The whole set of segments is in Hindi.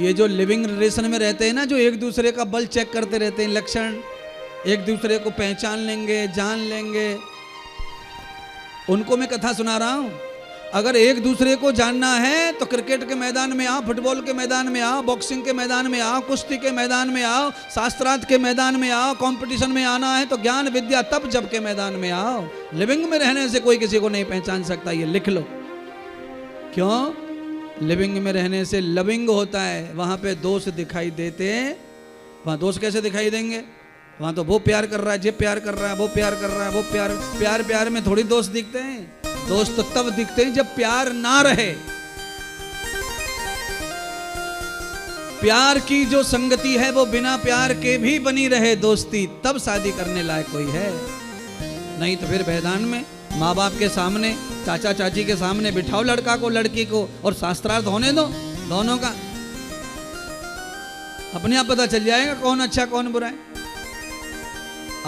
ये जो लिविंग रिलेशन में रहते हैं ना, जो एक दूसरे का बल चेक करते रहते हैं, लक्षण एक दूसरे को पहचान लेंगे, जान लेंगे, उनको मैं कथा सुना रहा हूं। अगर एक दूसरे को जानना है तो क्रिकेट के मैदान में आओ, फुटबॉल के मैदान में आओ, बॉक्सिंग के मैदान में आओ, कुश्ती के मैदान में आओ, शास्त्रार्थ के मैदान में आओ। कंपटीशन में आना है तो ज्ञान विद्या तप जप के मैदान में आओ। लिविंग में रहने से कोई किसी को नहीं पहचान सकता, ये लिख लो। क्यों? लिविंग में रहने से लविंग होता है, वहां पे दोष दिखाई देते हैं। वहां दोष कैसे दिखाई देंगे? वहां तो वो प्यार कर रहा है, ये प्यार कर रहा है, वो प्यार कर रहा है, वो प्यार में थोड़ी दोष दिखते हैं। दोष तो तब दिखते हैं जब प्यार ना रहे। प्यार की जो संगति है वो बिना प्यार के भी बनी रहे दोस्ती, तब शादी करने लायक कोई है। नहीं तो फिर मैदान में माँ बाप के सामने, चाचा चाची के सामने बिठाओ लड़का को लड़की को और शास्त्रार्थ होने दो दोनों का, अपने आप पता चल जाएगा कौन अच्छा कौन बुरा है।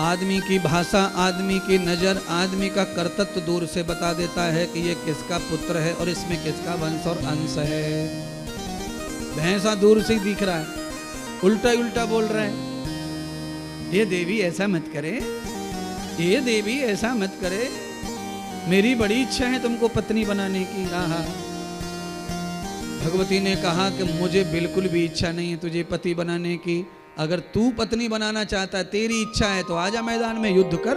आदमी की भाषा, आदमी की नजर, आदमी का कर्तव्य दूर से बता देता है कि ये किसका पुत्र है और इसमें किसका वंश और अंश है। भैंसा दूर से ही दिख रहा है, उल्टा उल्टा बोल रहा है। ये देवी ऐसा मत करे, ये देवी ऐसा मत करे, मेरी बड़ी इच्छा है तुमको पत्नी बनाने की। आहा, भगवती ने कहा कि मुझे बिल्कुल भी इच्छा नहीं है तुझे पति बनाने की। अगर तू पत्नी बनाना चाहता है, तेरी इच्छा है, तो आजा मैदान में युद्ध कर।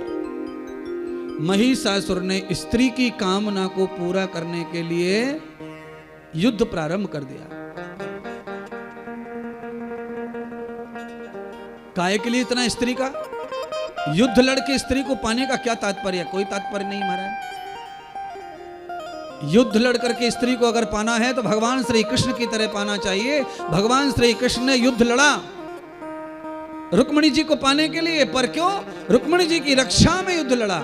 महिषासुर ने स्त्री की कामना को पूरा करने के लिए युद्ध प्रारंभ कर दिया। काहे के लिए इतना स्त्री का युद्ध लड़के स्त्री को पाने का क्या तात्पर्य? कोई तात्पर्य नहीं महाराज। युद्ध लड़कर के स्त्री को अगर पाना है तो भगवान श्री कृष्ण की तरह पाना चाहिए। भगवान श्री कृष्ण ने युद्ध लड़ा रुक्मिणी जी को पाने के लिए, पर क्यों? रुक्मिणी जी की रक्षा में युद्ध लड़ा।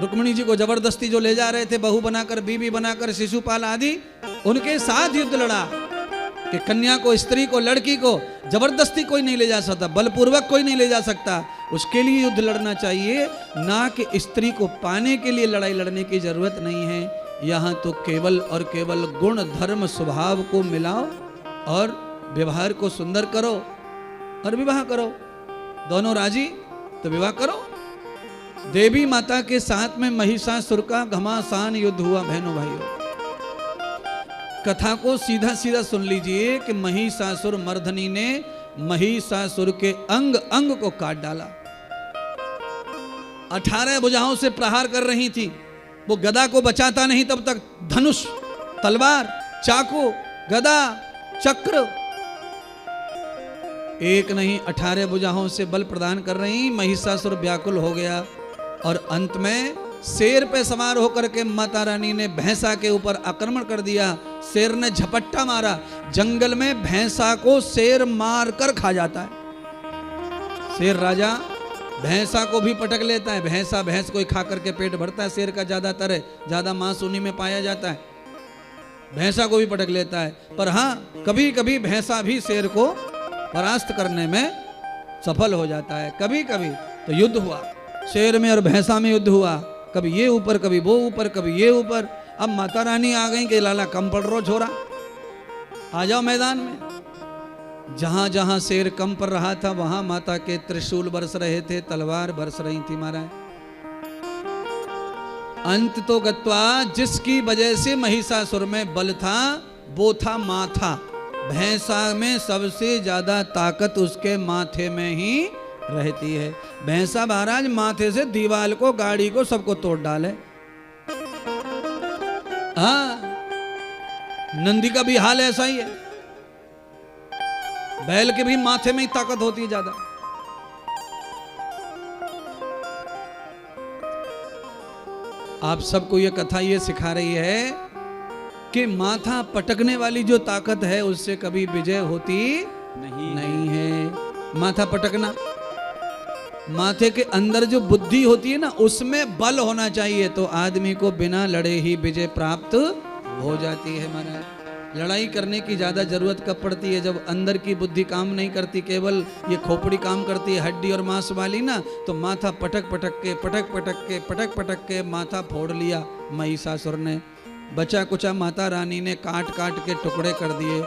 रुक्मिणी जी को जबरदस्ती जो ले जा रहे थे बहू बनाकर, बीवी बनाकर, शिशुपाल आदि, उनके साथ युद्ध लड़ा कि कन्या को, स्त्री को, लड़की को जबरदस्ती कोई नहीं ले जा सकता, बलपूर्वक कोई नहीं ले जा सकता। उसके लिए युद्ध लड़ना चाहिए, ना कि स्त्री को पाने के लिए लड़ाई लड़ने की जरूरत नहीं है। यहाँ तो केवल और केवल गुण धर्म स्वभाव को मिलाओ और व्यवहार को सुंदर करो और विवाह करो। दोनों राजी तो विवाह करो। देवी माता के साथ में महिषासुर का घमासान युद्ध हुआ। बहनों भाइयों, कथा को सीधा सीधा सुन लीजिए कि महिषासुर मर्दनी ने महिषासुर के अंग अंग को काट डाला। 18 भुजाओं से प्रहार कर रही थी, वो गदा को बचाता नहीं तब तक धनुष, तलवार, चाकू, गदा, चक्र, एक नहीं 18 भुजाओं से बल प्रदान कर रही। महिषासुर व्याकुल हो गया और अंत में शेर पे सवार होकर के माता रानी ने भैंसा के ऊपर आक्रमण कर दिया। शेर ने झपट्टा मारा। जंगल में भैंसा को शेर मार कर खा जाता है। शेर राजा भैंसा को भी पटक लेता है। भैंस को खा करके पेट भरता है। शेर का ज्यादातर है, ज्यादा मांस उन्हीं में पाया जाता है। भैंसा को भी पटक लेता है, पर हाँ कभी कभी भैंसा भी शेर को परास्त करने में सफल हो जाता है। कभी कभी तो युद्ध हुआ, शेर में और भैंसा में युद्ध हुआ, कभी ये ऊपर कभी वो ऊपर कभी ये ऊपर। अब माता रानी आ गई कि लाला कम पड़ रो छोरा, आ जाओ मैदान में। जहां जहां शेर कम पड़ रहा था वहां माता के त्रिशूल बरस रहे थे, तलवार बरस रही थी महाराज। अंत तो गत्वा, जिसकी वजह से महिषासुर में बल था वो था माथा। भैंसा में सबसे ज्यादा ताकत उसके माथे में ही रहती है। भैंसा महाराज माथे से दीवार को, गाड़ी को, सबको तोड़ डाले। हाँ, नंदी का भी हाल ऐसा ही है। बैल के भी माथे में ही ताकत होती है ज्यादा। आप सबको ये कथा ये सिखा रही है कि माथा पटकने वाली जो ताकत है उससे कभी विजय होती नहीं है। माथा पटकना, माथे के अंदर जो बुद्धि होती है ना, उसमें बल होना चाहिए, तो आदमी को बिना लड़े ही विजय प्राप्त हो जाती है। महाराज लड़ाई करने की ज्यादा जरूरत कब पड़ती है? जब अंदर की बुद्धि काम नहीं करती, केवल ये खोपड़ी काम करती है, हड्डी और मांस वाली ना, तो माथा पटक पटक के माथा फोड़ लिया महिषासुर ने। बचा कुचा माता रानी ने काट काट के टुकड़े कर दिए।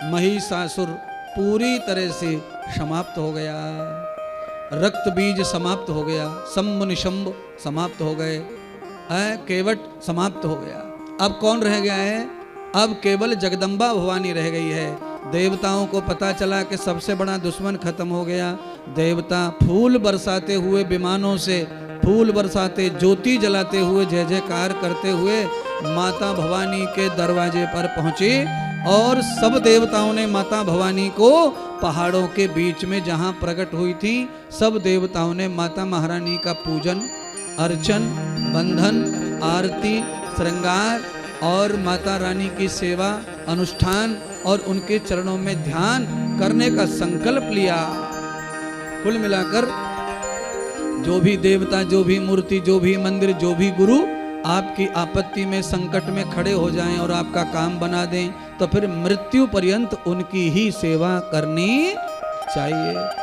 महिषासुर पूरी तरह से समाप्त हो गया, रक्त बीज समाप्त हो गया, शंभु निशंभ समाप्त हो गए, केवट समाप्त हो गया। अब कौन रह गया है? अब केवल जगदम्बा भवानी रह गई है। देवताओं को पता चला कि सबसे बड़ा दुश्मन खत्म हो गया। देवता फूल बरसाते हुए, विमानों से फूल बरसाते, ज्योति जलाते हुए, जय जयकार करते हुए माता भवानी के दरवाजे पर पहुंचे और सब देवताओं ने माता भवानी को पहाड़ों के बीच में जहां प्रकट हुई थी, सब देवताओं ने माता महारानी का पूजन, अर्चन, बंधन, आरती, श्रृंगार और माता रानी की सेवा, अनुष्ठान और उनके चरणों में ध्यान करने का संकल्प लिया। कुल मिलाकर जो भी देवता, जो भी मूर्ति, जो भी मंदिर, जो भी गुरु आपकी आपत्ति में, संकट में खड़े हो जाएं और आपका काम बना दें, तो फिर मृत्यु पर्यंत उनकी ही सेवा करनी चाहिए।